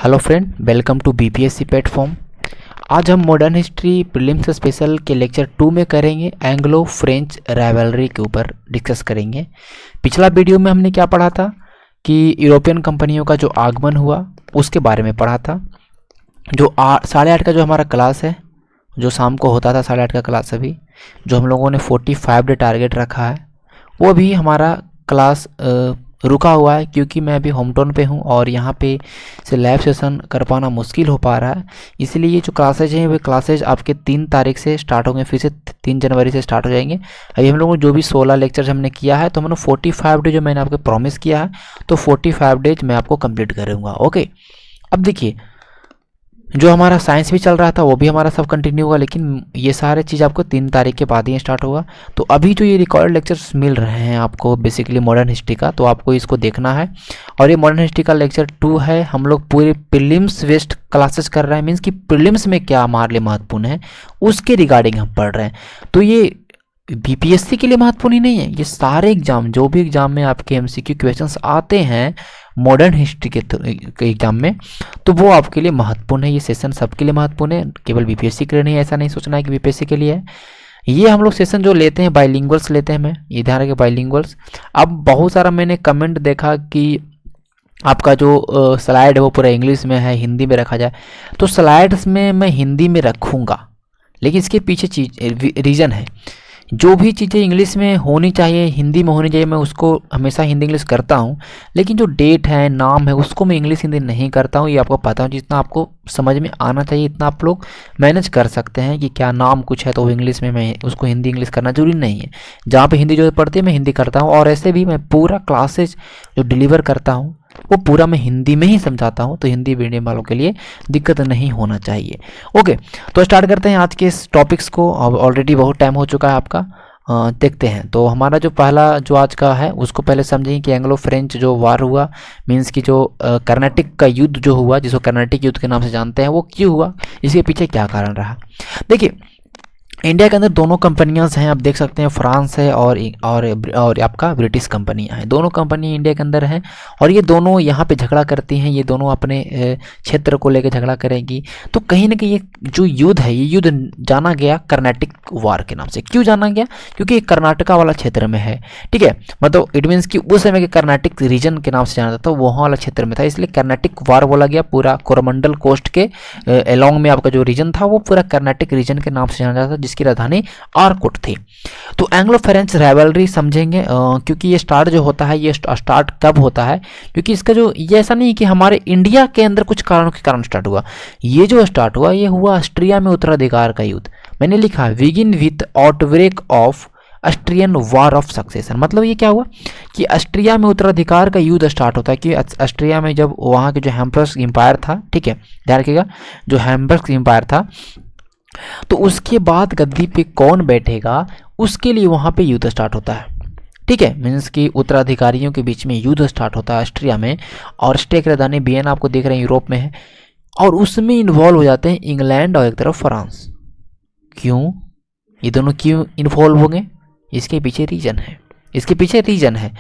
Hello friend, welcome to BPSC platform. आज हम modern history prelims special के lecture 2 में करेंगे एंग्लो फ्रेंच राइवलरी के ऊपर डिस्कस करेंगे। पिछला वीडियो में हमने क्या पढ़ा था कि यूरोपियन कंपनियों का जो आगमन हुआ उसके बारे में पढ़ा था। जो 8:30 का जो हमारा क्लास है, जो शाम को होता था 8:30 का क्लास, अभी जो हम लोगों ने 45 डे टारगेट रखा है वो भी हमारा क्लास रुका हुआ है, क्योंकि मैं अभी होम टाउन पे हूँ और यहाँ पे से लाइव सेशन कर पाना मुश्किल हो पा रहा है। इसलिए ये जो क्लासेज हैं वे क्लासेज आपके 3 तारीख से स्टार्ट होंगे, फिर से 3 जनवरी से स्टार्ट हो जाएंगे। अभी हम लोगों ने जो भी 16 लेक्चर्स हमने किया है, तो हमने 45 डे जो मैंने आपको प्रॉमिस किया है, तो 45 डेज मैं आपको कंप्लीट करूँगा। ओके, अब देखिए जो हमारा साइंस भी चल रहा था वो भी हमारा सब कंटिन्यू होगा, लेकिन ये सारे चीज़ आपको 3 तारीख के बाद ही स्टार्ट होगा। तो अभी जो ये रिकॉर्ड लेक्चर्स मिल रहे हैं आपको बेसिकली मॉडर्न हिस्ट्री का, तो आपको इसको देखना है। और ये मॉडर्न हिस्ट्री का लेक्चर 2 है। हम लोग पूरे प्रीलिम्स बेस्ड क्लासेस कर रहे हैं, मीन्स कि प्रीलिम्स में क्या हमारे लिए महत्वपूर्ण है उसके रिगार्डिंग हम पढ़ रहे हैं। तो ये बीपीएससी के लिए महत्वपूर्ण ही नहीं है, ये सारे एग्जाम, जो भी एग्जाम में आपके एमसीक्यू क्वेश्चंस आते हैं मॉडर्न हिस्ट्री के एग्जाम में, तो वो आपके लिए महत्वपूर्ण है। ये सेशन सबके लिए महत्वपूर्ण है, केवल बीपीएससी के लिए नहीं। ऐसा नहीं सोचना है कि बीपीएससी के लिए है। ये हम लोग सेशन जो लेते हैं बाइलिंगुअल्स लेते हैं, मैं ये ध्यान रखें बाइलिंगुअल्स। अब बहुत सारा मैंने कमेंट देखा कि आपका जो स्लाइड है वो पूरा इंग्लिश में है, हिंदी में रखा जाए। तो स्लाइड्स में मैं हिंदी में रखूँगा, लेकिन इसके पीछे रीज़न है। जो भी चीज़ें इंग्लिश में होनी चाहिए हिंदी में होनी चाहिए, मैं उसको हमेशा हिंदी इंग्लिश करता हूँ। लेकिन जो डेट है, नाम है, उसको मैं इंग्लिश हिंदी नहीं करता हूँ। ये आपको पता है, जितना आपको समझ में आना चाहिए इतना आप लोग मैनेज कर सकते हैं। कि क्या नाम कुछ है तो वो इंग्लिश में, मैं उसको हिंदी इंग्लिश करना जरूरी नहीं है। जहाँ पे हिंदी जो पढ़ती है मैं हिंदी करता हूँ, और ऐसे भी मैं पूरा क्लासेज जो डिलीवर करता हूँ वो पूरा मैं हिंदी में ही समझाता हूँ। तो हिंदी मीडियम वालों के लिए दिक्कत नहीं होना चाहिए। ओके, तो स्टार्ट करते हैं आज के इस टॉपिक्स को। अब ऑलरेडी बहुत टाइम हो चुका है आपका, देखते हैं। तो हमारा जो पहला जो आज का है उसको पहले समझेंगे कि एंग्लो फ्रेंच जो वार हुआ, मीन्स कि जो कर्नाटिक का युद्ध जो हुआ, जिसको कर्नाटिक युद्ध के नाम से जानते हैं, वो क्यों हुआ, इसके पीछे क्या कारण रहा। देखिए इंडिया के अंदर दोनों कंपनियां हैं, आप देख सकते हैं, फ्रांस है और आपका ब्रिटिश कंपनियां हैं। दोनों कंपनी इंडिया के अंदर हैं और ये दोनों यहाँ पे झगड़ा करती हैं। ये दोनों अपने क्षेत्र को लेकर झगड़ा करेंगी। तो कहीं ना कहीं ये जो युद्ध है, ये युद्ध जाना गया कर्नाटिक वार के नाम से। क्यों जाना गया? क्योंकि ये कर्नाटका वाला क्षेत्र में है, ठीक है। मतलब इट मीन्स कि उस समय के कर्नाटिक रीजन के नाम से जाना जाता था, वहाँ वाला क्षेत्र में था, इसलिए कर्नाटिक वार बोला गया। पूरा कोरोमंडल कोस्ट के अलोंग में आपका जो रीजन था वो पूरा कर्नाटिक रीजन के नाम से जाना जाता था, जिसकी राजधानी आरकोट थी। तो एंग्लो फ्रेंच राइवलरी समझेंगे, क्योंकि ये स्टार्ट जो होता है, ये स्टार्ट कब होता है, क्योंकि इसका जो ये ऐसा नहीं कि हमारे इंडिया के अंदर कुछ कारणों के कारण स्टार्ट हुआ। ये जो स्टार्ट हुआ ये हुआ ऑस्ट्रिया में उत्तराधिकार का युद्ध। मैंने लिखा विगिन with outbreak of Austrian war of succession. मतलब ये क्या हुआ कि ऑस्ट्रिया में उत्तराधिकार का युद्ध स्टार्ट होता है। कि ऑस्ट्रिया में जब वहाँ के जो हैम्बर्ग एम्पायर था, ठीक है, ध्यान रखिएगा, जो हैम्बर्ग एम्पायर था, तो उसके बाद गद्दी पे कौन बैठेगा उसके लिए वहाँ पे युद्ध स्टार्ट होता है, ठीक है। मीन्स कि उत्तराधिकारियों के बीच में युद्ध स्टार्ट होता है ऑस्ट्रिया में। और ऑस्ट्रिया की राजधानी वियना आपको देख रहे हैं यूरोप में है, और उसमें इन्वॉल्व हो जाते हैं इंग्लैंड और एक तरफ फ्रांस। क्यों ये दोनों क्यों इन्वॉल्व होंगे, इसके पीछे रीजन है।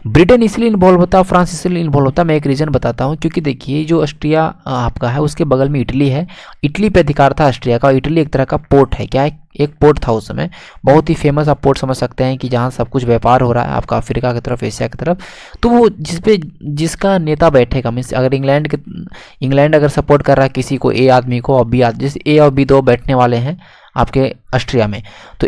ब्रिटेन इसलिए इन्वॉल्व होता है, फ्रांस इसलिए इन्वॉल्व होता है। मैं एक रीज़न बताता हूँ, क्योंकि देखिए जो ऑस्ट्रिया आपका है उसके बगल में इटली है। इटली पे अधिकार था ऑस्ट्रिया का। इटली एक तरह का पोर्ट है, क्या है, एक पोर्ट था उस समय, बहुत ही फेमस आप पोर्ट समझ सकते हैं, कि जहाँ सब कुछ व्यापार हो रहा है आपका अफ्रीका की तरफ, एशिया की तरफ। तो वो जिसका नेता बैठेगा, मीन्स अगर इंग्लैंड अगर सपोर्ट कर रहा है किसी को, ए आदमी को और बी आदमी, जैसे ए और बी दो बैठने वाले हैं आपके ऑस्ट्रिया में, तो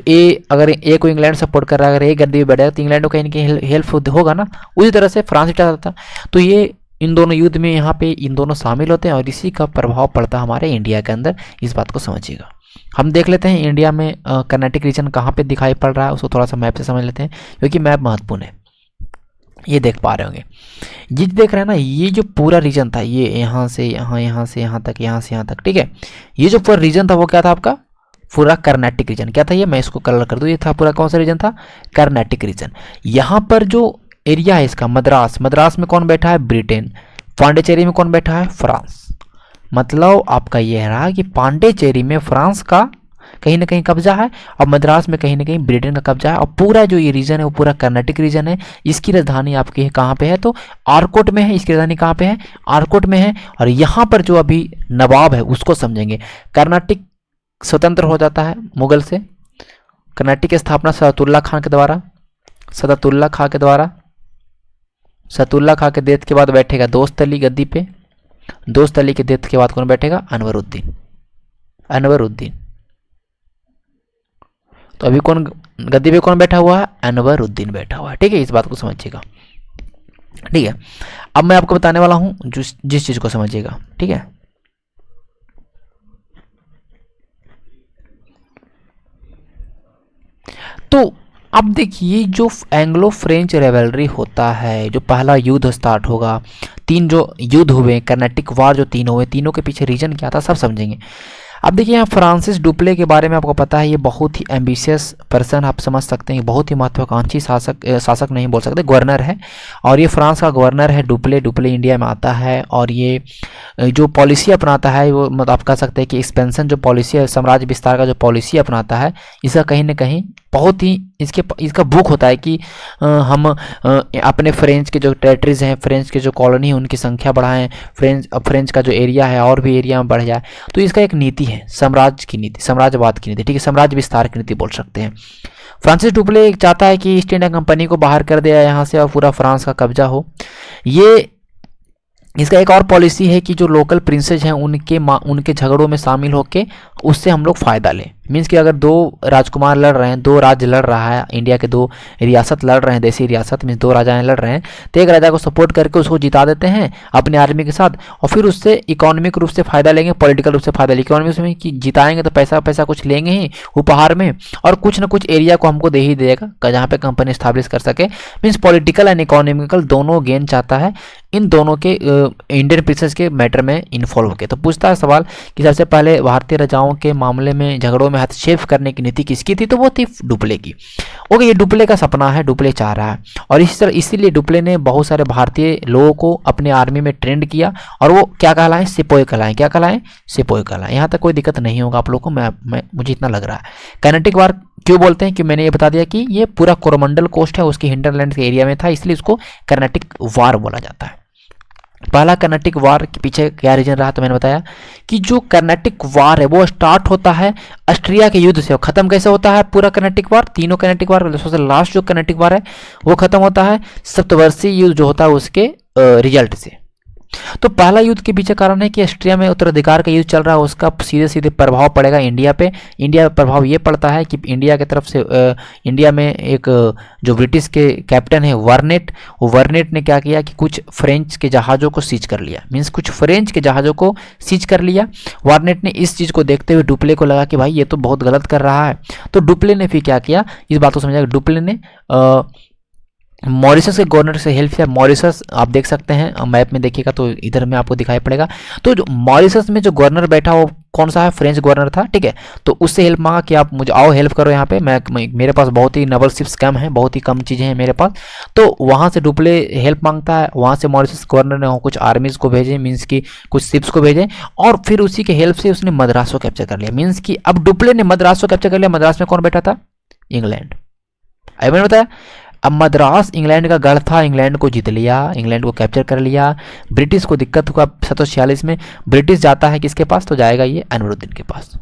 अगर ए को इंग्लैंड सपोर्ट कर रहा है, अगर ए गद्दी पे बैठेगा तो इंग्लैंड को कहीं ना कहीं हेल्प होगा ना। उसी तरह से फ्रांस भी चाहता था। तो ये इन दोनों युद्ध में यहाँ पे इन दोनों शामिल होते हैं, और इसी का प्रभाव पड़ता है हमारे इंडिया के अंदर। इस बात को समझिएगा। हम देख लेते हैं इंडिया में कर्नाटिक रीजन कहाँ पे दिखाई पड़ रहा है, उसको थोड़ा सा मैप से समझ लेते हैं, क्योंकि मैप महत्वपूर्ण है। ये देख पा रहे होंगे, ये देख रहे हैं ना, ये जो पूरा रीजन था, ये यहाँ से यहाँ से यहाँ तक, यहाँ से यहाँ तक, ठीक है। ये जो पूरा रीजन था वो क्या था आपका, पूरा कर्नाटिक रीजन। क्या था ये, मैं इसको कलर कर दूँ, ये था पूरा कौन सा रीजन था, कर्नाटिक रीजन। यहाँ पर जो एरिया है इसका मद्रास में कौन बैठा है, ब्रिटेन। पांडिचेरी में कौन बैठा है, फ्रांस। मतलब आपका यह रहा कि पांडिचेरी में फ्रांस का कहीं ना कहीं कब्जा है और मद्रास में कहीं ना कहीं ब्रिटेन का कब्जा है। और पूरा जो ये रीजन है वो पूरा कर्नाटक रीजन है। इसकी राजधानी आपकी है कहाँ पे है, तो आरकोट में है। इसकी राजधानी कहाँ पे है, आरकोट में है। और यहाँ पर जो अभी नवाब है उसको समझेंगे। कर्नाटक स्वतंत्र हो जाता है मुगल से। कर्नाटक की स्थापना सदतुल्ला खां के द्वारा, सदतुल्ला खां के द्वारा। सदतुल्ला खां के डेथ के बाद बैठेगा दोस्त अली गद्दी पे। दोस्त अली के डेथ के बाद कौन बैठेगा, अनवरुद्दीन। अनवरुद्दीन। तो अभी कौन गद्दी पे कौन बैठा हुआ है, अनवरुद्दीन बैठा हुआ है। ठीक है, इस बात को समझिएगा। ठीक है, अब मैं आपको बताने वाला हूं जिस चीज को समझिएगा। ठीक है, तो अब देखिए जो एंग्लो फ्रेंच रेवलरी होता है, जो पहला युद्ध स्टार्ट होगा, तीन जो युद्ध हुए, कर्नाटिक वार जो तीन हुए, तीनों के पीछे रीजन क्या था सब समझेंगे। अब देखिए यहाँ फ्रांसिस डुप्ले के बारे में आपको पता है, ये बहुत ही एम्बिशियस पर्सन आप समझ सकते हैं, बहुत ही महत्वाकांक्षी शासक नहीं बोल सकते, गवर्नर है। और ये फ्रांस का गवर्नर है डुप्ले। डुप्ले इंडिया में आता है और ये जो पॉलिसी अपनाता है वो मतलब आप कह सकते हैं कि एक्सपेंशन जो पॉलिसी है, साम्राज्य विस्तार का जो पॉलिसी अपनाता है, इसका कहीं ना कहीं बहुत ही इसका भूख होता है कि हम अपने फ्रेंच के जो टेरिटरीज हैं, फ्रेंच के जो कॉलोनी है उनकी संख्या बढ़ाएं, फ्रेंच का जो एरिया है और भी एरिया में बढ़ जाए। तो इसका एक नीति है, साम्राज्य की नीति, साम्राज्यवाद की नीति। ठीक है, साम्राज्य विस्तार की नीति बोल सकते हैं। फ्रांसिस डुप्ले चाहता है कि ईस्ट इंडिया कंपनी को बाहर कर दिया यहाँ से और पूरा फ्रांस का कब्जा हो। ये इसका एक और पॉलिसी है कि जो लोकल प्रिंसेज हैं उनके झगड़ों में शामिल होकर उससे हम लोग फ़ायदा लें। मीन्स कि अगर दो राजकुमार लड़ रहे हैं, दो राज्य लड़ रहा है, इंडिया के दो रियासत लड़ रहे हैं, देसी रियासत मीन्स दो राजाएं लड़ रहे हैं, तो एक राजा को सपोर्ट करके उसको जिता देते हैं अपनी आर्मी के साथ और फिर उससे इकोनॉमिक रूप से फ़ायदा लेंगे, पॉलिटिकल रूप से फ़ायदा लेंगे। इकोनॉमिक में कि जिताएंगे तो पैसा कुछ लेंगे ही उपहार में और कुछ ना कुछ एरिया को हमको दे ही देगा जहाँ पर कंपनी स्टैब्लिश कर सके। मीन्स पॉलिटिकल एंड इकोनॉमिकल दोनों गेन चाहता है इन दोनों के इंडियन प्रिंसेस के मैटर में इन्वॉल्व होके। तो पूछता है सवाल कि सबसे पहले भारतीय राजाओं के मामले में झगड़ों में हस्तक्षेप करने की नीति किसकी थी, तो वो थी डुप्ले की। ओके, ये डुप्ले का सपना है, डुप्ले चाह रहा है और इसीलिए डुप्ले ने बहुत सारे भारतीय लोगों को अपने आर्मी में ट्रेंड किया और वो क्या कहलाएं, सिपोई कहलाएं। क्या कहलाएं, सिपोई कहलाएं। यहाँ तक कोई दिक्कत नहीं होगा आप लोगों को, मुझे इतना लग रहा है। कर्नाटिक वार क्यों बोलते हैं कि मैंने ये बता दिया कि ये पूरा कोरोमंडल कोस्ट है उसकी हिंटरलैंड के एरिया में था, इसलिए इसको कर्नाटिक वार बोला जाता है। पहला कर्नाटिक वार के पीछे क्या रीजन रहा, तो मैंने बताया कि जो कर्नाटिक वार है वो स्टार्ट होता है ऑस्ट्रिया के युद्ध से। खत्म कैसे होता है पूरा कर्नाटिक वार, तीनों कर्नाटिक वार, सबसे लास्ट जो कर्नाटिक वार है वो खत्म होता है सप्तवर्षीय युद्ध जो होता है उसके रिजल्ट से। तो पहला युद्ध के पीछे कारण है कि ऑस्ट्रिया में उत्तराधिकार का युद्ध चल रहा है, उसका सीधे सीधे प्रभाव पड़ेगा इंडिया पे। इंडिया पे प्रभाव ये पड़ता है कि इंडिया की तरफ से इंडिया में एक जो ब्रिटिश के कैप्टन है वर्नेट, वो वर्नेट ने क्या किया कि कुछ फ्रेंच के जहाज़ों को सीज कर लिया। मीन्स कुछ फ्रेंच के जहाज़ों को सीज कर लिया। वर्नेट ने इस चीज़ को देखते हुए डुप्ले को लगा कि भाई ये तो बहुत गलत कर रहा है। तो डुप्ले ने फिर क्या किया, इस बात को समझा। डुप्ले ने मॉरिशस के गवर्नर से हेल्प किया। मॉरिशस आप देख सकते हैं मैप में, देखिएगा तो इधर में आपको दिखाई पड़ेगा। तो जो मॉरिशस में जो गवर्नर बैठा वो कौन सा है, फ्रेंच गवर्नर था। ठीक है, तो उससे हेल्प मांगा कि आप मुझे आओ हेल्प करो यहाँ पे, मेरे पास बहुत ही नवल शिप्स कम है, बहुत ही कम चीज़ें हैं मेरे पास। तो वहाँ से डुप्ले हेल्प मांगता है, वहाँ से मॉरिशस गवर्नर ने कुछ आर्मीज़ को भेजे, मीन्स की कुछ शिप्स को भेजे और फिर उसी के हेल्प से उसने मद्रास को कैप्चर कर लिया। मीन्स कि अब डुप्ले ने मद्रास को कैप्चर कर लिया। मद्रास में कौन बैठा था, इंग्लैंड। अभी मैंने बताया अब मद्रास इंग्लैंड का गढ़ था, इंग्लैंड को जीत लिया, इंग्लैंड को कैप्चर कर लिया। ब्रिटिश को दिक्कत हुआ 1746 में। ब्रिटिश जाता है किसके पास, तो जाएगा ये अनवरुद्दीन के पास।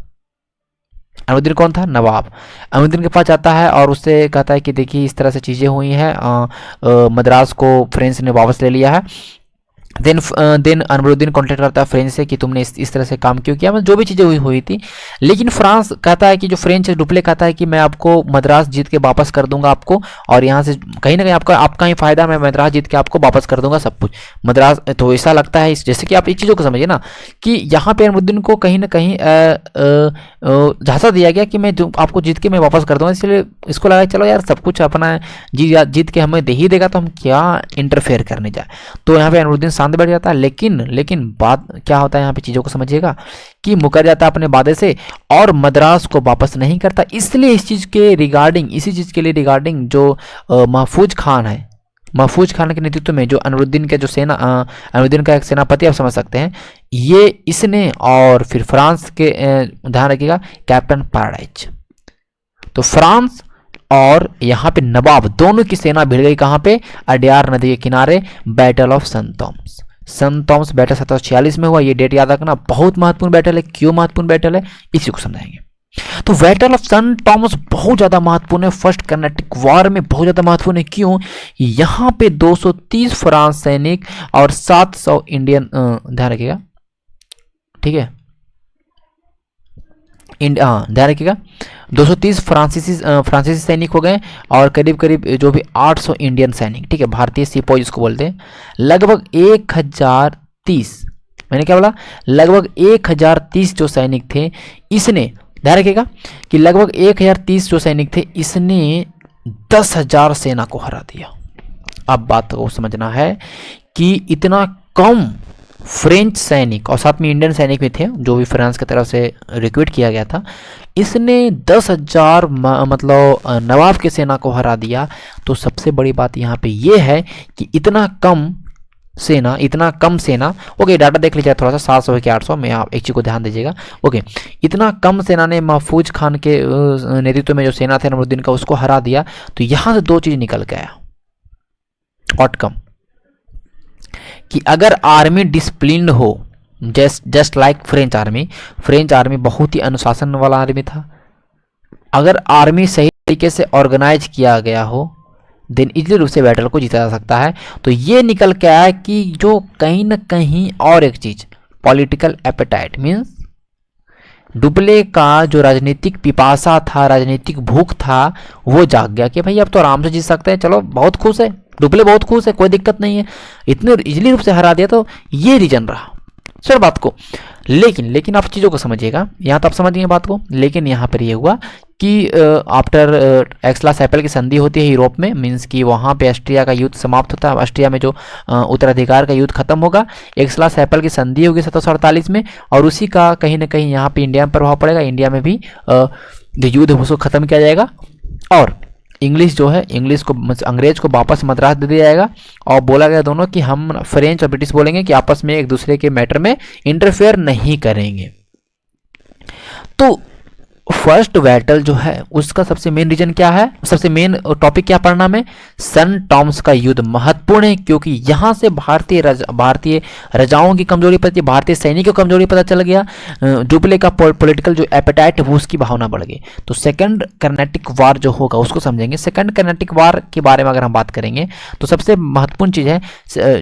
अनवरुद्दीन कौन था, नवाब। अनवरुद्दीन के पास जाता है और उससे कहता है कि देखिए इस तरह से चीज़ें हुई हैं, मद्रास को फ्रेंच ने वापस ले लिया है। देन अनवरुद्दीन कॉन्टेक्ट करता है फ्रेंच से कि तुमने इस तरह से काम क्यों किया, मतलब जो भी चीज़ें हुई थी। लेकिन फ्रांस कहता है कि जो फ्रेंच डुप्ले कहता है कि मैं आपको मद्रास जीत के वापस कर दूंगा आपको, और यहाँ से कहीं ना कहीं आपका ही फायदा, मैं मद्रास जीत के आपको वापस कर दूंगा सब कुछ मद्रास। तो ऐसा लगता है जैसे कि आप इस चीज़ों को समझिए ना कि यहाँ पे अनवरुद्दीन को कहीं ना कहीं झांसा दिया गया कि मैं जो आपको जीत के मैं वापस कर दूंगा, इसलिए इसको लगा चलो यार सब कुछ अपना जीत के हमें दे ही देगा तो हम क्या इंटरफेयर करने जाए। तो यहाँ पे अनवरुद्दीन शांत बैठ जाता है। लेकिन बात क्या होता है यहाँ पे चीज़ों को समझिएगा कि मुकर जाता है अपने वादे से और मद्रास को वापस नहीं करता। इसलिए इसी चीज़ के लिए रिगार्डिंग जो महफूज खान है, महफूज खान के नेतृत्व में जो अनवरुद्दीन के जो अनवरुद्दीन का एक सेनापति आप समझ सकते हैं, ये इसने, और फिर फ्रांस के ध्यान रखिएगा कैप्टन पैराडाइज। तो फ्रांस और यहाँ पे नवाब दोनों की सेना भिड़ गई कहाँ पे, अडयार नदी के किनारे, battle of San Thomas. San Thomas battle 1746 में हुआ, ये डेट याद रखना, बहुत महत्वपूर्ण बैटल है। क्यों महत्वपूर्ण बैटल है इसी को समझाएंगे। तो बैटल ऑफ सन थॉमस बहुत ज्यादा महत्वपूर्ण है, फर्स्ट कर्नाटिक वॉर में बहुत ज्यादा महत्वपूर्ण है। क्यों, यहाँ पे 230 फ्रांस सैनिक और 700 इंडियन, ध्यान रखिएगा, ठीक है, ध्यान रखिएगा, 230 फ्रांसीसी सैनिक हो गए और करीब करीब जो भी 800 इंडियन सैनिक, ठीक है, भारतीय सिपाही जिसको बोलते हैं, लगभग 1030, मैंने क्या बोला, लगभग 1030 जो सैनिक थे, इसने, ध्यान रखिएगा कि लगभग 1030 जो सैनिक थे, इसने 10,000 सेना को हरा दिया। अब बात को समझना है कि इतना कम फ्रेंच सैनिक और साथ में इंडियन सैनिक भी थे जो भी फ्रांस की तरफ से रिक्रूट किया गया था, इसने 10,000 मतलब नवाब की सेना को हरा दिया। तो सबसे बड़ी बात यहाँ पे ये है कि इतना कम सेना, ओके, डाटा देख लीजिए थोड़ा सा, 700 के 800 में, आप एक चीज़ को ध्यान दीजिएगा, ओके, इतना कम सेना ने महफूज खान के नेतृत्व में जो सेना थे नसरुद्दीन का, उसको हरा दिया। तो यहाँ से दो चीज़ निकल के आया आउटकम, कि अगर आर्मी डिसिप्लिन्ड हो, जस्ट लाइक फ्रेंच आर्मी बहुत ही अनुशासन वाला आर्मी था, अगर आर्मी सही तरीके से ऑर्गेनाइज किया गया हो, देन इजली रूप से बैटल को जीता जा सकता है। तो ये निकल के आया कि जो कहीं ना कहीं और एक चीज, पॉलिटिकल एपेटाइट, मीन्स डुप्ले का जो राजनीतिक पिपासा था, राजनीतिक भूख था, वो जाग गया कि भाई अब तो आराम से जीत सकते हैं, चलो बहुत खुश है डुप्ले, बहुत खुश है, कोई दिक्कत नहीं है, इतने इजली रूप से हरा दिया। तो ये रीजन रहा सर बात को। लेकिन आप चीज़ों को समझिएगा, यहाँ तो आप समझिए बात को, लेकिन यहाँ पर ये हुआ कि आफ्टर एक्सला-सैपल की संधि होती है यूरोप में, मीन्स कि वहाँ पे ऑस्ट्रिया का युद्ध समाप्त होता है, ऑस्ट्रिया में जो उत्तराधिकार का युद्ध खत्म होगा, एक्सला-सैपल की संधि होगी 1748 में, और उसी का कहीं ना कहीं यहाँ पे इंडिया में प्रभाव पड़ेगा। इंडिया में भी जो युद्ध है उसको खत्म किया जाएगा, और इंग्लिश जो है, इंग्लिश को, अंग्रेज को वापस मद्रास दे दिया जाएगा, और बोला गया दोनों कि हम फ्रेंच और ब्रिटिश बोलेंगे कि आपस में एक दूसरे के मैटर में इंटरफेयर नहीं करेंगे। तो फर्स्ट बैटल जो है उसका सबसे मेन रीजन क्या है, सबसे मेन टॉपिक क्या पढ़ना में, सन टॉमस का युद्ध महत्वपूर्ण है, क्योंकि यहां से भारतीय राजाओं की कमजोरी पता, भारतीय सैनिकों की कमजोरी पता चल गया, डुप्ले का पॉलिटिकल जो एपेटाइट है उसकी भावना बढ़ गई। तो सेकंड कर्नाटिक वार जो होगा उसको समझेंगे। सेकंड कर्नाटिक वार के बारे में अगर हम बात करेंगे तो सबसे महत्वपूर्ण चीज है,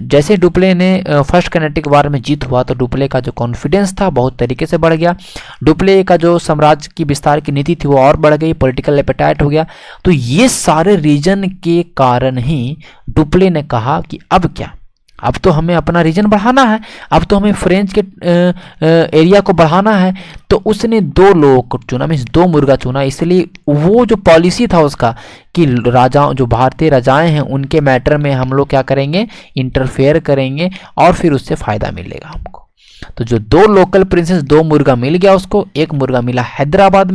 जैसे डुप्ले ने फर्स्ट कर्नाटिक वार में जीत हुआ तो डुप्ले का जो कॉन्फिडेंस था बहुत तरीके से बढ़ गया, डुप्ले का जो साम्राज्य की विस्तार की नीति थी वो और बढ़ गई, पॉलिटिकल एपेटाइट हो गया। तो ये सारे रीजन के कारण ही डुप्ले ने कहा कि अब क्या, अब तो हमें अपना रीजन बढ़ाना है, अब तो हमें फ्रेंच के एरिया को बढ़ाना है। तो उसने दो लोगों को चुना, मीन्स दो मुर्गा चुना। इसलिए वो जो पॉलिसी था उसका कि राजा, जो भारतीय राजाएं हैं उनके मैटर में हम लोग क्या करेंगे, इंटरफेयर करेंगे और फिर उससे फायदा मिलेगा हमको। तो जो दो लोकल प्रिंसेस, दो मुर्गा मिल गया उसको। एक मुर्गा मिला हैदराबाद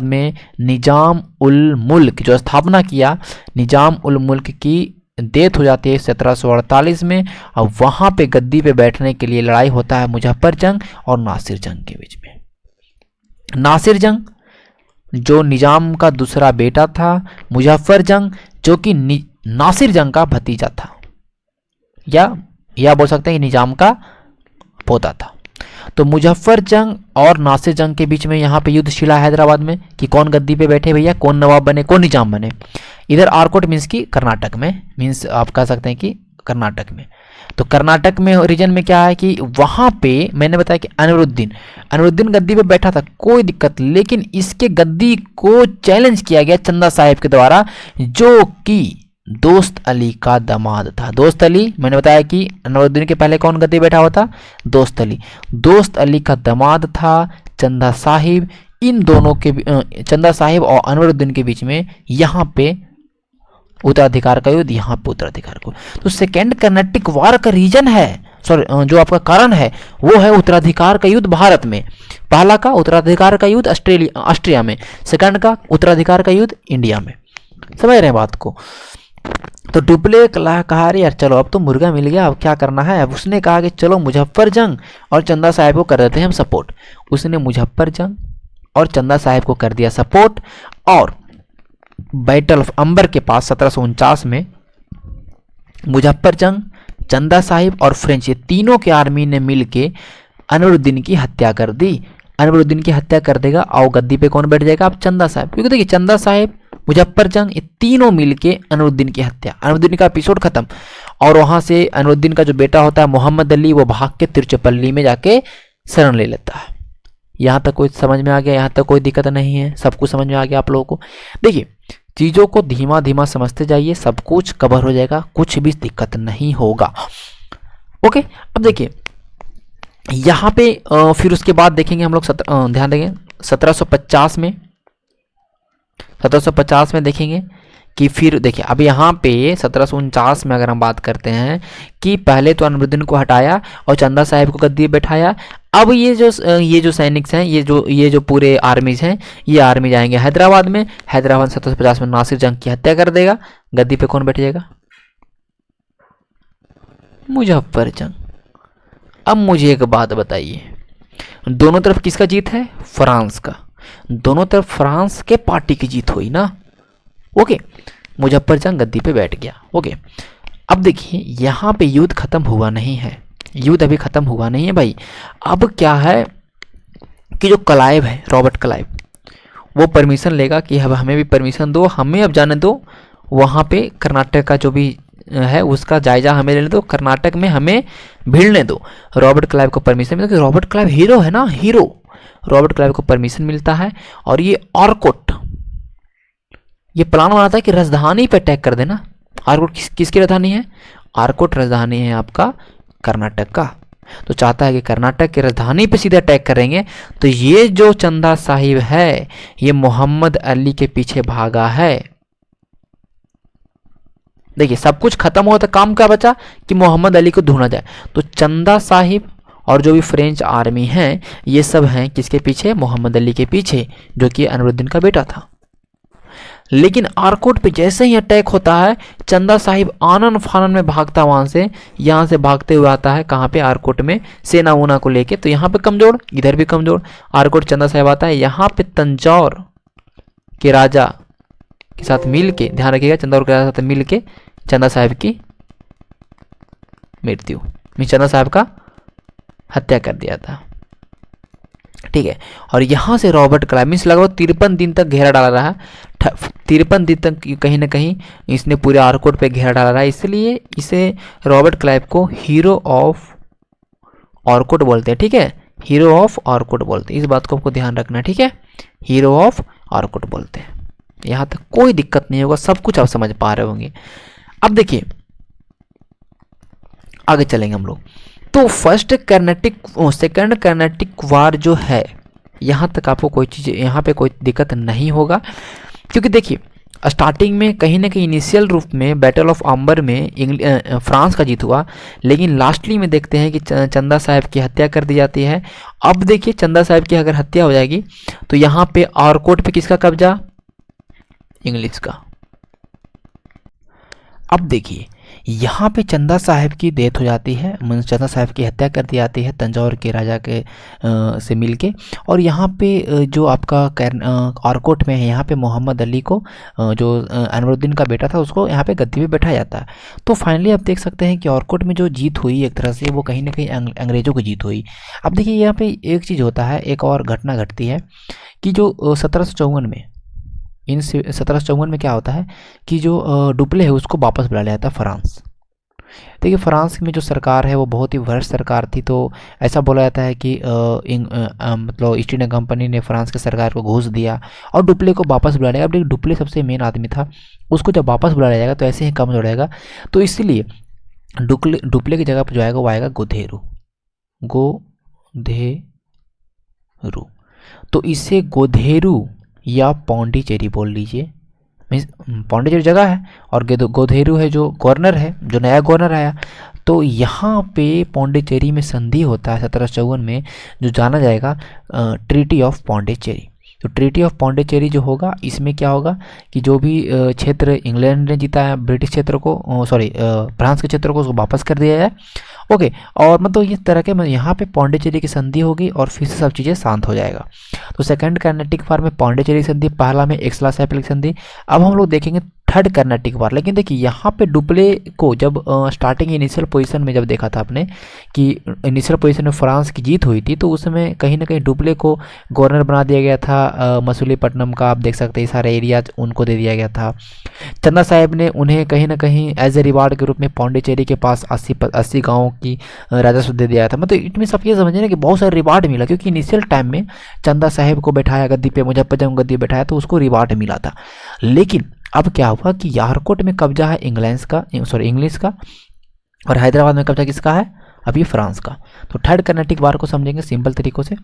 में निजाम उल मुल्क जो स्थापना किया, निजाम उल मुल्क की डेथ हो जाती है 1748 में, और वहां पे गद्दी पे बैठने के लिए लड़ाई होता है मुजफ्फर जंग और नासिर जंग के बीच में। नासिर जंग जो निजाम का दूसरा बेटा था, मुजफ्फर जंग जो कि नासिर जंग का भतीजा था, या बोल सकते हैं कि निजाम का पोता था। तो मुजफ्फर जंग और नासिर जंग के बीच में यहाँ पे युद्ध छिड़ा हैदराबाद में कि कौन गद्दी पे बैठे भैया, कौन नवाब बने, कौन निजाम बने। इधर आरकोट मीन्स की कर्नाटक में, मीन्स आप कह सकते हैं कि कर्नाटक में। तो कर्नाटक में रीजन में क्या है कि वहां पे मैंने बताया कि अनवरुद्दीन गद्दी पे बैठा था, कोई दिक्कत, लेकिन इसके गद्दी को चैलेंज किया गया चंदा साहिब के द्वारा, जो कि दोस्त अली का दामाद था। दोस्त अली, मैंने बताया कि अनवरुद्दीन के पहले कौन गद्दी बैठा हुआ था, दोस्त अली का दामाद था चंदा साहिब। इन दोनों के, चंदा साहिब और अनवरुद्दीन के बीच में यहाँ पे उत्तराधिकार का युद्ध, यहाँ पे उत्तराधिकार को। तो सेकेंड कर्नाटिक वार का रीजन है, सॉरी जो आपका कारण है वो है उत्तराधिकार का युद्ध भारत में। पहला का उत्तराधिकार का युद्ध ऑस्ट्रिया में, सेकंड का उत्तराधिकार का युद्ध इंडिया में। समझ रहे हैं बात को। तो डुप्ले कहा अरे यार चलो अब तो मुर्गा मिल गया, अब क्या करना है। अब उसने कहा कि चलो मुजफ्फरजंग और चंदा साहिब को कर देते हैं हम सपोर्ट। उसने मुजफ्फरजंग और चंदा साहिब को कर दिया सपोर्ट, और बैटल ऑफ अंबर के पास 1749 में मुजफ्फरजंग, चंदा साहिब और फ्रेंच, ये तीनों के आर्मी ने मिलके अनवरुद्दीन की हत्या कर दी। अनवरुद्दीन की हत्या कर देगा और गद्दी पे कौन बैठ जाएगा? अब चंदा साहिब। क्योंकि देखिए चंदा साहिब, मुजफ्फरजंग, ये तीनों मिलके अनवरुद्दीन की हत्या, अनवरुद्दीन का एपिसोड खत्म। और वहां से अनवरुद्दीन का जो बेटा होता है मोहम्मद अली, वो भाग के तिरुचिरापल्ली में जाके शरण ले लेता है। यहाँ तक कोई समझ में आ गया? यहाँ तक कोई दिक्कत नहीं है? सब कुछ समझ में आ गया आप लोगों को? देखिए चीज़ों को धीमा धीमा समझते जाइए, सब कुछ कवर हो जाएगा, कुछ भी दिक्कत नहीं होगा। ओके, अब देखिए यहाँ पे फिर उसके बाद देखेंगे हम लोग ध्यान देंगे 1750 में, 1750 में देखेंगे कि फिर देखिए अब यहाँ पे 1749 में अगर हम बात करते हैं कि पहले तो अनवरुद्दीन को हटाया और चंदा साहिब को गद्दी पे बैठाया। अब ये जो सैनिक हैं, ये जो पूरे आर्मीज हैं, ये आर्मी जाएंगे हैदराबाद में। हैदराबाद 1750 में नासिर जंग की हत्या कर देगा। गद्दी पे कौन बैठ जाएगा? मुजफ्फरजंग। अब मुझे एक बात बताइए, दोनों तरफ किसका जीत है? फ्रांस का। दोनों तरफ फ्रांस के पार्टी की जीत हुई ना। ओके, मुजफ्फरजंग गद्दी पे बैठ गया। ओके, अब देखिए यहाँ पे युद्ध खत्म हुआ नहीं है, युद्ध अभी खत्म हुआ नहीं है भाई। अब क्या है कि जो क्लाइव है, रॉबर्ट क्लाइव, वो परमिशन लेगा कि अब हमें भी परमिशन दो, हमें अब जाने दो वहाँ पे कर्नाटक का जो भी है उसका जायजा हमें लेने दो, कर्नाटक में हमें भिड़ने दो। रॉबर्ट क्लाइव को परमिशन मिलता है, रॉबर्ट क्लाइव हीरो है ना, हीरो। रॉबर्ट क्लाइव को परमिशन मिलता है और ये आर्कोट, ये प्लान बनाता है कि राजधानी पे अटैक कर देना। आर्कोट किसकी राजधानी है? आर्कोट राजधानी है आपका कर्नाटक का। तो चाहता है कि कर्नाटक की राजधानी पे सीधे अटैक करेंगे। तो ये जो चंदा साहिब है, ये मोहम्मद अली के पीछे भागा है। देखिए सब कुछ खत्म हुआ तो काम क्या बचा कि मोहम्मद अली को ढूंढा जाए। तो चंदा साहिब और जो भी फ्रेंच आर्मी है, ये सब हैं किसके पीछे? मोहम्मद अली के पीछे, जो कि अनवरुद्दीन का बेटा था। लेकिन आर्कोट पे जैसे ही अटैक होता है, चंदा साहिब आनन फानन में भागता, वहां से यहाँ से भागते हुए आता है कहाँ पे? आर्कोट में सेना वोना को लेके। तो यहाँ पे कमजोर, इधर भी कमजोर। आर्कोट चंदा साहिब आता है, यहाँ पे तंजौर के राजा के साथ मिल के, ध्यान रखिएगा, तंजौर के राजा के साथ मिल के चंदा साहिब की मृत्यु, चंदा साहिब का हत्या कर दिया था। ठीक है, और यहाँ से रॉबर्ट क्लाइव मीन्स लगभग 53 दिन तक घेरा डाला रहा। 53 दिन तक कहीं ना कहीं इसने पूरे आर्कोट पे घेरा डाला रहा, इसलिए इसे रॉबर्ट क्लाइव को हीरो ऑफ आर्कोट बोलते हैं। ठीक है, हीरो ऑफ आर्कोट बोलते हैं, इस बात को आपको ध्यान रखना। ठीक है, हीरो ऑफ आर्कोट बोलते हैं। यहाँ तक कोई दिक्कत नहीं होगा, सब कुछ आप समझ पा रहे होंगे। अब देखिए आगे चलेंगे हम लोग। तो फर्स्ट कर्नाटिक, सेकंड कर्नाटिक वार जो है, यहाँ तक आपको कोई चीज़, यहाँ पे कोई दिक्कत नहीं होगा। क्योंकि देखिए स्टार्टिंग में कहीं ना कहीं इनिशियल रूप में बैटल ऑफ अंबर में फ्रांस का जीत हुआ, लेकिन लास्टली में देखते हैं कि चंदा साहिब की हत्या कर दी जाती है। अब देखिए चंदा साहिब की अगर हत्या हो जाएगी तो यहाँ पे आर्कोट पे किसका कब्जा? इंग्लिश का। अब देखिए यहाँ पे चंदा साहिब की डेथ हो जाती है, चंदा साहिब की हत्या कर दी जाती है तंजौर के राजा के से मिलके। और यहाँ पे जो आपका आर्कोट में है, यहाँ पे मोहम्मद अली को, जो अनवरुद्दीन का बेटा था, उसको यहाँ पे गद्दी पे बैठा जाता है। तो फाइनली आप देख सकते हैं कि आर्कोट में जो जीत हुई एक तरह से, वो कहीं ना कहीं अंग्रेज़ों की जीत हुई। अब देखिए यहाँ पे एक चीज़ होता है, एक और घटना घटती है कि जो 1754 में, इन 1754 में क्या होता है कि जो डुप्ले है उसको वापस बुला लिया जाता है फ्रांस। देखिए फ्रांस में जो सरकार है वो बहुत ही भ्रष्ट सरकार थी। तो ऐसा बोला जाता है कि मतलब ईस्ट इंडिया कंपनी ने फ्रांस की सरकार को घूस दिया और डुप्ले को वापस बुला लिया। अब देखिए डुप्ले सबसे मेन आदमी था, उसको जब वापस बुला लिया जाएगा तो ऐसे ही कम हो जाएगा। तो इसलिए डुप्ले की जगह पर जो आएगा वो आएगा गोधेरू। तो इसे गोधेरू या पौंडीचेरी बोल लीजिए, मीन्स पौंडीचेरी जगह है और गोधेरू है जो गवर्नर है, जो नया गवर्नर आया। तो यहाँ पे पौंडीचेरी में संधि होता है 1754 में, जो जाना जाएगा ट्रीटी ऑफ पौंडीचेरी। तो ट्रीटी ऑफ पौंडीचेरी जो होगा इसमें क्या होगा कि जो भी क्षेत्र इंग्लैंड ने जीता है ब्रिटिश क्षेत्र को, सॉरी फ्रांस के क्षेत्र को, उसको वापस कर दिया जाए। ओके, और मतलब इस तरह के यहाँ पे पौंडीचेरी की संधि होगी और फिर से सब चीज़ें शांत हो जाएगा। तो सेकंड कर्नाटिक वार में पौंडीचेरी संधि, पहला में एक्सला-सैपल संधि। अब हम लोग देखेंगे थर्ड कर्नाटिक वार। लेकिन देखिए यहाँ पे डुप्ले को जब स्टार्टिंग इनिशियल पोजीशन में जब देखा था आपने कि इनिशियल पोजीशन में फ्रांस की जीत हुई थी, तो उस समय कहीं ना कहीं डुप्ले को गवर्नर बना दिया गया था मसूलीपट्टनम का। आप देख सकते हैं सारे एरियाज उनको दे दिया गया था। चंदा साहेब ने उन्हें कहीं ना कहीं एज ए रिवार्ड के रूप में पौंडीचेरी के पास 80 गाँव की राजस्व दे दिया था। मतलब इट मीन्स आप ये समझे ना कि बहुत सारे रिवार्ड मिला, क्योंकि इनिशियल टाइम में चंदा साहेब को बैठाया गद्दी पे, मुजफ्फरजंग गद्दी बैठाया तो उसको रिवार्ड मिला था। लेकिन अब क्या हुआ कि यारकोट में कब्जा है इंग्लिश का, और हैदराबाद में कब्जा किसका है, अभी फ्रांस का। तो थर्ड कर्नाटिक वार को समझेंगे सिंपल तरीकों से।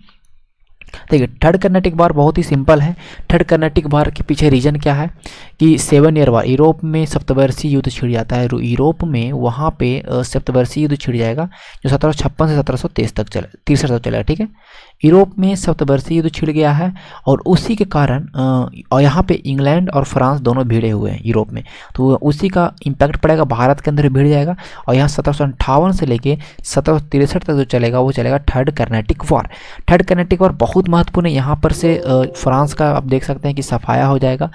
देखिए थर्ड कर्नाटिक वार बहुत ही सिंपल है। थर्ड कर्नाटिक वार के पीछे रीजन क्या है कि 7 ईयर वार, यूरोप में सप्तवर्षीय युद्ध छिड़ जाता है। यूरोप में वहाँ पे सप्तवर्षीय युद्ध छिड़ जाएगा जो 1756 से 1763 तक चलेगा। ठीक है, यूरोप में सप्तवर्षीय युद्ध छिड़ गया है और उसी के कारण और यहाँ पे इंग्लैंड और फ्रांस दोनों भिड़े हुए हैं यूरोप में, तो उसी का इम्पैक्ट पड़ेगा, भारत के अंदर भिड़ जाएगा। और यहाँ 1758 से लेके 1763 तक जो चलेगा वो चलेगा थर्ड कर्नाटिक वार। थर्ड कर्नाटिक वार बहुत महत्वपूर्ण है। यहाँ पर से फ्रांस का आप देख सकते हैं कि सफाया हो जाएगा।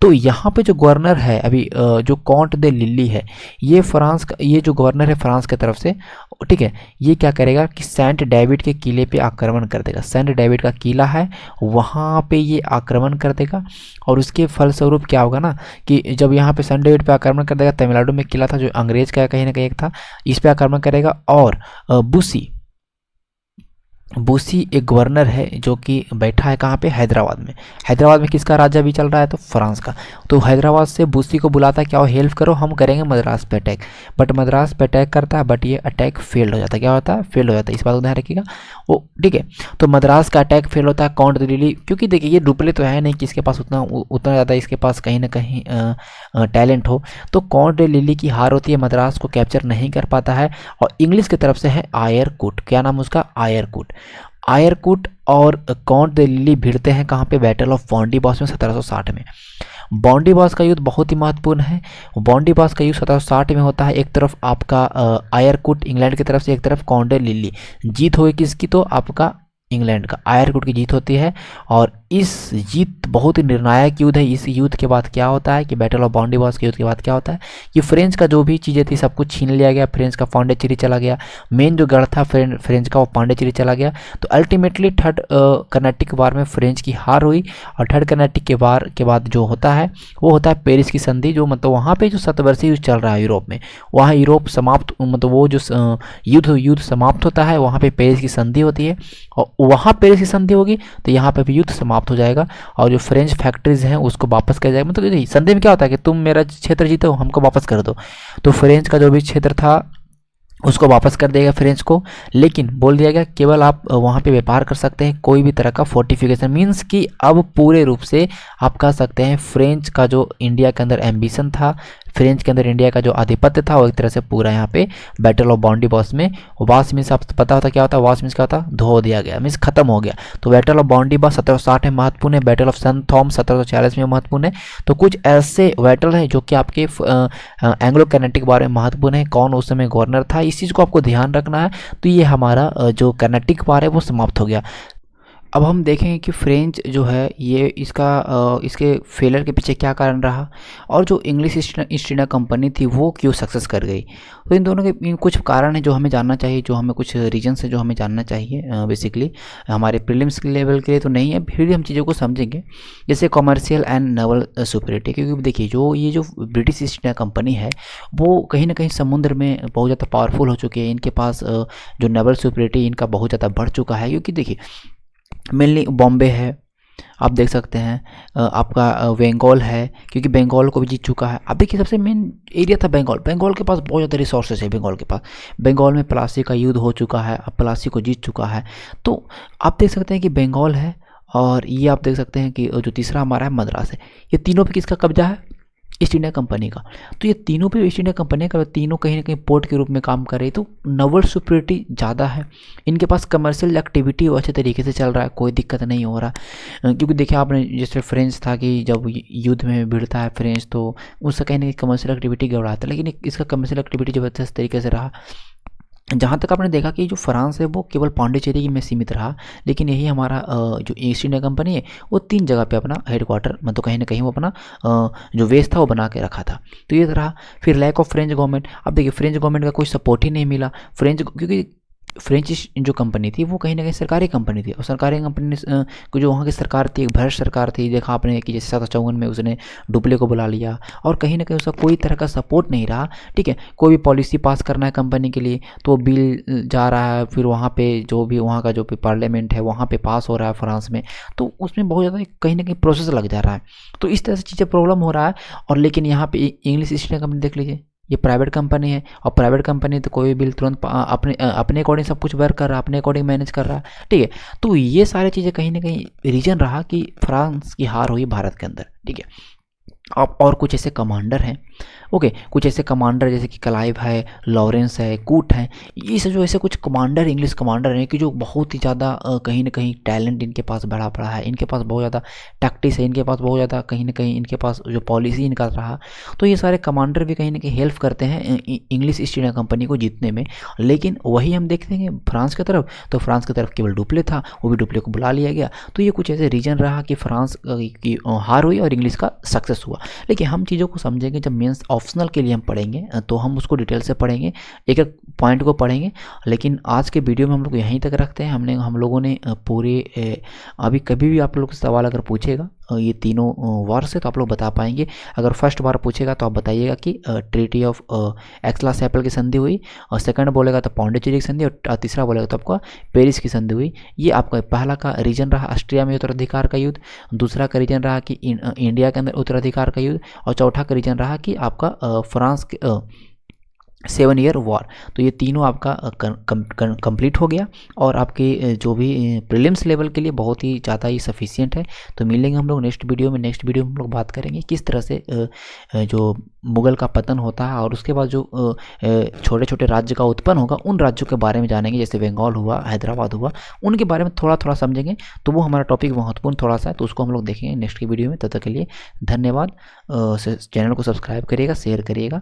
तो यहाँ पे जो गवर्नर है अभी जो कॉन्ट दे लिली है, ये फ्रांस का, ये जो गवर्नर है फ्रांस की तरफ से, ठीक है, ये क्या करेगा कि सेंट डेविड के किले पे आक्रमण कर देगा। सेंट डेविड का किला है, वहाँ पे ये आक्रमण कर देगा। और उसके फलस्वरूप क्या होगा ना कि जब यहाँ पे सेंट डेविड पे आक्रमण कर देगा, तमिलनाडु में किला था जो अंग्रेज का कहीं ना कहीं एक था, इस पे आक्रमण करेगा। और बूसी एक गवर्नर है जो कि बैठा है कहाँ पे, हैदराबाद में। हैदराबाद में किसका राज्य भी चल रहा है, तो फ्रांस का। तो हैदराबाद से बूसी को बुलाता है, क्या हो हेल्प करो, हम करेंगे मद्रास पे अटैक। बट मद्रास पे अटैक करता है, बट ये अटैक फेल्ड हो जाता है। क्या होता है, फेल हो जाता है। इस बात को ध्यान रखिएगा वो, ठीक है। तो मद्रास का अटैक फेल होता है। कॉन्ट दे लिली, क्योंकि देखिए ये डुप्ले तो है नहीं कि इसके पास उतना ज़्यादा इसके पास कहीं ना कहीं टैलेंट हो। तो कॉन्ट दे लिली की हार होती है, मद्रास को कैप्चर नहीं कर पाता है। और इंग्लिश की तरफ से है आयरकूट, क्या नाम उसका, आयरकूट और कॉन्ट दे लिली भिड़ते हैं कहाँ पे, बैटल ऑफ बॉन्डीबास में 1760 में। बॉन्डीबास का युद्ध बहुत ही महत्वपूर्ण है। बॉन्डीबास का युद्ध 1760 में होता है। एक तरफ आपका आयरकूट इंग्लैंड की तरफ से, एक तरफ कॉन्ट दे लिली। जीत होगी किसकी, तो आपका इंग्लैंड का, आयरकूट की जीत होती है। और इस जीत बहुत ही निर्णायक युद्ध है। इस युद्ध के बाद क्या होता है कि बैटल ऑफ बॉन्डीबास के युद्ध के बाद क्या होता है कि फ्रेंच का जो भी चीज़ें थी सब कुछ छीन लिया गया। फ्रेंच का पौंडीचेरी चला गया, मेन जो गढ़ था फ्रेंच का वो पौंडीचेरी चला गया। तो अल्टीमेटली थर्ड कर्नाटिक वार में फ्रेंच की हार हुई। और थर्ड कर्नाटिक के वार के बाद जो होता है वो होता है पेरिस की संधि, जो मतलब वहाँ पे जो शतवर्षीय युद्ध चल रहा है यूरोप में, वहाँ यूरोप समाप्त, मतलब वो जो युद्ध समाप्त होता है, वहाँ पे पेरिस की संधि होती है। और वहाँ पेरिस की संधि होगी तो यहाँ पे भी युद्ध समाप्त हो जाएगा। और जो फ्रेंच फैक्ट्रीज हैं उसको वापस कर जाएगा। मतलब संधि में क्या होता है कि तुम मेरा क्षेत्र जीतो, हमको वापस कर दो। तो फ्रेंच का जो भी क्षेत्र था उसको वापस कर देगा फ्रेंच को। लेकिन बोल दिया गया केवल आप वहाँ पे व्यापार कर सकते हैं, कोई भी तरह का फोर्टिफिकेशन, मीन्स कि अब पूरे रूप से आप कह सकते हैं फ्रेंच का जो इंडिया के अंदर एम्बिशन था, फ्रेंच के अंदर इंडिया का जो आधिपत्य था, वो एक तरह से पूरा यहाँ पे बैटल ऑफ बॉन्डीबास में, वास मीन्स आपको पता होता क्या होता है, वास मीन्स क्या होता है, धो दिया गया, मीन्स खत्म हो गया। तो बैटल ऑफ बॉन्डीबास 1760 में महत्वपूर्ण है। बैटल ऑफ सन थॉमस 1740 में महत्वपूर्ण है। तो कुछ ऐसे बैटल हैं जो कि आपके एंग्लो कर्नाटिक बारे में महत्वपूर्ण है। कौन उस समय गवर्नर था, इस चीज़ को आपको ध्यान रखना है। तो ये हमारा जो कर्नाटिक वार है वो समाप्त हो गया। अब हम देखेंगे कि फ्रेंच जो है ये इसके फेलर के पीछे क्या कारण रहा, और जो इंग्लिश ईस्ट इंडिया कंपनी थी वो क्यों सक्सेस कर गई। तो इन दोनों के कुछ कारण हैं जो हमें जानना चाहिए, जो हमें कुछ रीजन्स है जो हमें जानना चाहिए। बेसिकली हमारे प्रीलिम्स लेवल के लिए तो नहीं है, फिर भी हम चीज़ों को समझेंगे। जैसे कॉमर्शियल एंड नेवल सुपीरियरिटी, क्योंकि देखिए जो ब्रिटिश ईस्ट इंडिया कंपनी है वो कहीं ना कहीं समुद्र में बहुत ज़्यादा पावरफुल हो चुकी है। इनके पास जो नेवल सुपीरियरिटी इनका बहुत ज़्यादा बढ़ चुका है। क्योंकि देखिए मेनली बॉम्बे है, आप देख सकते हैं, आपका बंगाल है, क्योंकि बंगाल को भी जीत चुका है। अब देखिए सबसे मेन एरिया था बंगाल के पास बहुत ज़्यादा रिसोर्सेज है। बंगाल के पास, बंगाल में प्लासी का युद्ध हो चुका है, अब प्लासी को जीत चुका है। तो आप देख सकते हैं कि बंगाल है, और ये आप देख सकते हैं कि जो तीसरा हमारा है मद्रास है। ये तीनों पे किसका कब्जा है, ईस्ट इंडिया कंपनी का। तो ये तीनों पे ईस्ट इंडिया कंपनी का, तीनों कहीं ना कहीं पोर्ट के रूप में काम कर रही है। तो नावल सुपीरियरिटी ज़्यादा है, इनके पास कमर्शियल एक्टिविटी अच्छे तरीके से चल रहा है, कोई दिक्कत नहीं हो रहा। क्योंकि देखिए आपने जैसे फ्रेंच था कि जब युद्ध में भिड़ता है फ्रेंच तो उसका कहीं ना कहीं कमर्शियल एक्टिविटी गड़बड़ाता है, लेकिन इसका कमर्शियल एक्टिविटी जबरदस्त तरीके से रहा। जहाँ तक आपने देखा कि जो फ्रांस है वो केवल पांडिचेरी में सीमित रहा, लेकिन यही हमारा जो ईस्ट इंडिया कंपनी है वो 3 जगह पे अपना हेडक्वार्टर मतलब कहीं ना कहीं वो अपना जो बेस था वो बना के रखा था। तो ये रहा। फिर लैक ऑफ फ्रेंच गवर्नमेंट। अब देखिए फ्रेंच गवर्नमेंट का कोई सपोर्ट ही नहीं मिला फ्रेंच, क्योंकि फ्रेंच जो कंपनी थी वो कहीं ना कहीं सरकारी कंपनी थी, और सरकारी कंपनी ने जो वहाँ की सरकार थी, एक भ्रष्ट सरकार थी। देखा आपने कि जैसे 754 में उसने डुप्ले को बुला लिया, और कहीं ना कहीं उसका कोई तरह का सपोर्ट नहीं रहा। ठीक है, कोई भी पॉलिसी पास करना है कंपनी के लिए तो बिल जा रहा है, फिर वहाँ पे जो भी वहाँ का जो भी पार्लियामेंट है वहाँ पे पास हो रहा है फ्रांस में, तो उसमें बहुत ज़्यादा कहीं ना कहीं प्रोसेस लग जा रहा है। तो इस तरह से चीज़ें प्रॉब्लम हो रहा है। और लेकिन यहाँ पे इंग्लिश ईस्ट इंडिया कंपनी देख लीजिए, ये प्राइवेट कंपनी है, और प्राइवेट कंपनी तो कोई बिल तुरंत अपने अकॉर्डिंग सब कुछ वर्क कर रहा है, अपने अकॉर्डिंग मैनेज कर रहा है। ठीक है, तो ये सारी चीज़ें कहीं ना कहीं रीजन रहा कि फ्रांस की हार हुई भारत के अंदर। ठीक है, अब और कुछ ऐसे कमांडर हैं, ओके, कुछ ऐसे कमांडर जैसे कि क्लाइव है, लॉरेंस है, कूट है, ये सब जो ऐसे कुछ कमांडर इंग्लिश कमांडर हैं कि जो बहुत ही ज़्यादा कहीं ना कहीं टैलेंट इनके पास बढ़ा पड़ा है, इनके पास बहुत ज़्यादा टैक्टिस है, इनके पास बहुत ज़्यादा कहीं ना कहीं इनके पास जो पॉलिसी इनका रहा। तो ये सारे कमांडर भी कहीं ना कहीं हेल्प करते हैं इंग्लिश ईस्ट इंडिया कंपनी को जीतने में। लेकिन वही हम देखते हैं फ्रांस की तरफ, तो फ्रांस की तरफ केवल डुप्ले था, वो भी डुप्ले को बुला लिया गया। तो ये कुछ ऐसे रीजन रहा कि फ्रांस की हार हुई और इंग्लिश का सक्सेस हुआ। लेकिन हम चीज़ों को समझेंगे जब मेंस ऑप्शनल के लिए हम पढ़ेंगे तो हम उसको डिटेल से पढ़ेंगे, एक एक पॉइंट को पढ़ेंगे। लेकिन आज के वीडियो में हम लोग यहीं तक रखते हैं। हम लोगों ने पूरे अभी कभी भी आप लोग सवाल अगर पूछेगा ये तीनों वार से तो आप लोग बता पाएंगे। अगर फर्स्ट बार पूछेगा तो आप बताइएगा कि ट्रीटी ऑफ एक्सला-सैपल की संधि हुई, और सेकंड बोलेगा तो पौंडीचेरी की संधि, और तीसरा बोलेगा तो आपका पेरिस की संधि हुई। ये आपका पहला का रीजन रहा ऑस्ट्रिया में उत्तराधिकार का युद्ध, दूसरा का रीजन रहा कि इंडिया के अंदर उत्तराधिकार का युद्ध, और चौथा का रीजन रहा कि आपका फ्रांस के 7 ईयर वॉर। तो ये तीनों आपका कंप्लीट हो गया, और आपके जो भी प्रीलिम्स लेवल के लिए बहुत ही ज़्यादा ही सफिशिएंट है। तो मिलेंगे हम लोग नेक्स्ट वीडियो में हम लोग बात करेंगे किस तरह से जो मुग़ल का पतन होता है, और उसके बाद जो छोटे छोटे राज्य का उत्पन्न होगा उन राज्यों के बारे में जानेंगे, जैसे बंगाल हुआ, हैदराबाद हुआ, उनके बारे में थोड़ा थोड़ा समझेंगे। तो वो हमारा टॉपिक महत्वपूर्ण थोड़ा सा है, तो उसको हम लोग देखेंगे नेक्स्ट की वीडियो में। तब तक के लिए धन्यवाद। चैनल को सब्सक्राइब करिएगा, शेयर करिएगा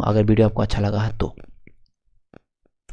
अगर वीडियो आपको अच्छा लगा है तो।